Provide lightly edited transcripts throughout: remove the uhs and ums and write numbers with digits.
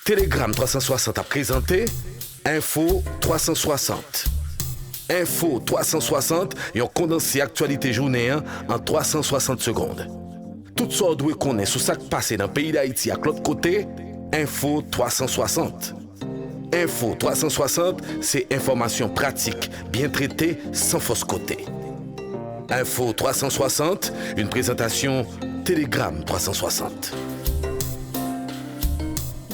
Telegram 360 a présenté Info 360. Info 360 et on condensé actualité journée en 360 secondes. Tout ça doit connaître sur ce qui passe dans le pays d'Haïti à l'autre côté, Info 360. Info 360, c'est information pratique, bien traitée, sans fausse côté. Info 360, une présentation Telegram 360.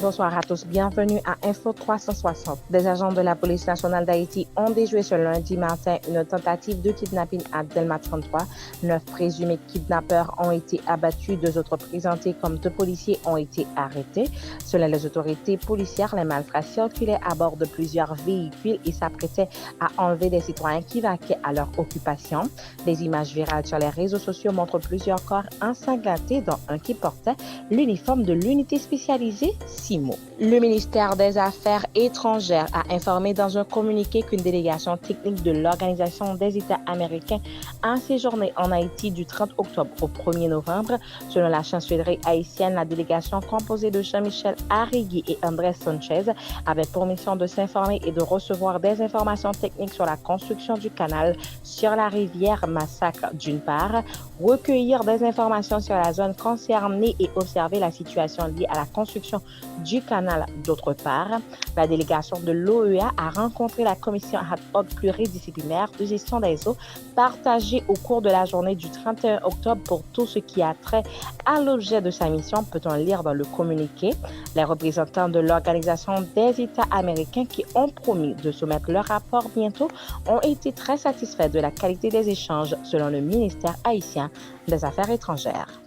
Bonsoir à tous, bienvenue à Info 360. Des agents de la police nationale d'Haïti ont déjoué ce lundi matin une tentative de kidnapping à Delma 33. 9 présumés kidnappeurs ont été abattus, 2 autres présentés comme 2 policiers ont été arrêtés. Selon les autorités policières, les malfrats circulaient à bord de plusieurs véhicules et s'apprêtaient à enlever des citoyens qui vaquaient à leur occupation. Des images virales sur les réseaux sociaux montrent plusieurs corps ensanglantés, dont un qui portait l'uniforme de l'unité spécialisée CIMO. Le ministère des Affaires étrangères a informé dans un communiqué qu'une délégation technique de l'Organisation des États américains a séjourné en Haïti du 30 octobre au 1er novembre. Selon la chancellerie haïtienne, la délégation composée de Jean-Michel Arrigui et Andrés Sanchez avait pour mission de s'informer et de recevoir des informations techniques sur la construction du canal sur la rivière Massacre d'une part, recueillir des informations sur la zone concernée et observer la situation liée à la construction du canal d'autre part. La délégation de l'OEA a rencontré la commission ad hoc pluridisciplinaire de gestion des eaux partagée au cours de la journée du 31 octobre pour tout ce qui a trait à l'objet de sa mission, peut-on lire dans le communiqué. Les représentants de l'Organisation des États américains qui ont promis de soumettre leur rapport bientôt ont été très satisfaits de la qualité des échanges selon le ministère haïtien des Affaires étrangères.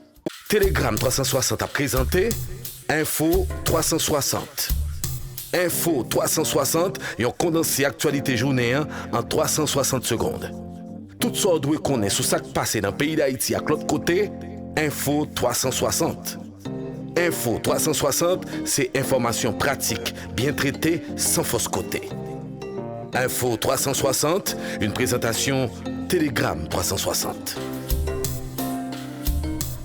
Telegram 360 a présenté Info 360. Info 360 et on condensé actualité journée en 360 secondes. Tout ça doit connaître sur ce qui passe dans le pays d'Haïti à l'autre côté, Info 360. Info 360, c'est information pratique, bien traitée, sans fausse côté. Info 360, une présentation Telegram 360.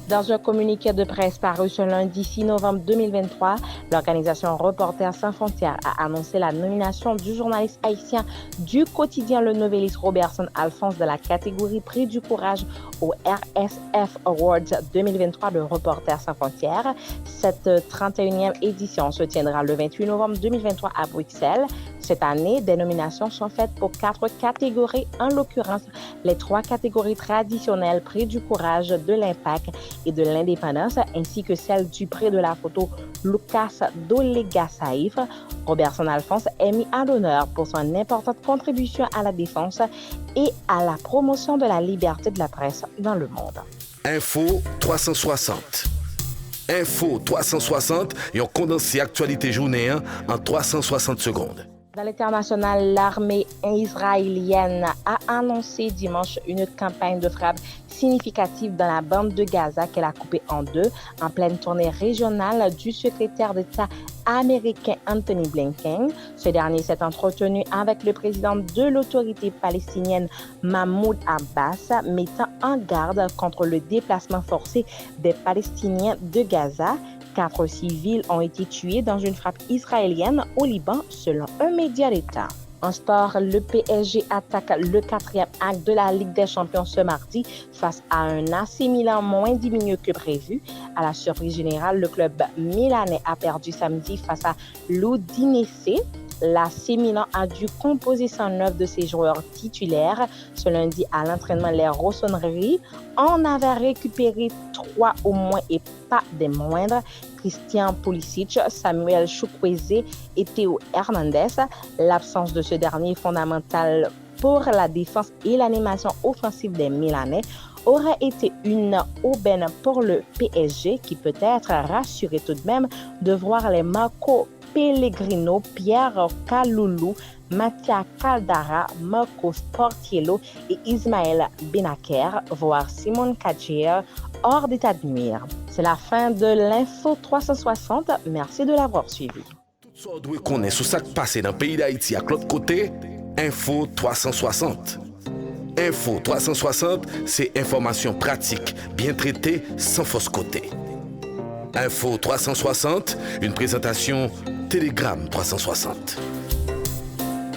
Dans un communiqué de presse paru ce lundi 6 novembre 2023, l'organisation Reporters sans frontières a annoncé la nomination du journaliste haïtien du quotidien Le Noveliste Robertson Alphonse de la catégorie Prix du Courage au RSF Awards 2023 de Reporters sans frontières. Cette 31e édition se tiendra le 28 novembre 2023 à Bruxelles. Cette année, des nominations sont faites pour 4 catégories, en l'occurrence les 3 catégories traditionnelles Prix du Courage, de l'Impact et de l'Indépendance, ainsi que celle du prix de la photo Lucas Dolega Saïf. Robertson Alphonse est mis à l'honneur pour son importante contribution à la défense et à la promotion de la liberté de la presse dans le monde. Info 360. Info 360 et on condensé actualité journée en 360 secondes. Dans l'international, l'armée israélienne a annoncé dimanche une campagne de frappe significative dans la bande de Gaza qu'elle a coupée en 2 en pleine tournée régionale du secrétaire d'État américain Anthony Blinken. Ce dernier s'est entretenu avec le président de l'autorité palestinienne Mahmoud Abbas, mettant en garde contre le déplacement forcé des Palestiniens de Gaza. 4 civils ont été tués dans une frappe israélienne au Liban, selon un média d'État. En sport, le PSG attaque le 4e acte de la Ligue des Champions ce mardi face à un AC Milan moins diminué que prévu. À la surprise générale, le club milanais a perdu samedi face à l'Udinese. L'AC Milan a dû composer 109 de ses joueurs titulaires. Ce lundi, à l'entraînement, les Rossoneri en avaient récupéré 3 au moins et pas des moindres. Christian Pulisic, Samuel Chukwueze et Théo Hernandez. L'absence de ce dernier est fondamentale pour la défense et l'animation offensive des Milanais aurait été une aubaine pour le PSG qui peut être rassuré tout de même de voir les Marco Pellegrino, Pierre Kaloulou, Mattia Caldara, Marco Sportiello et Ismaël Benaker, voire Simon Kadjer, hors d'état de nuire. C'est la fin de l'Info 360. Merci de l'avoir suivi. Tout ça doit connaître sur ce qui passe dans le pays d'Haïti à l'autre côté, Info 360. Info 360, c'est information pratique, bien traitée, sans fausse côté. Info 360, une présentation Télégramme 360.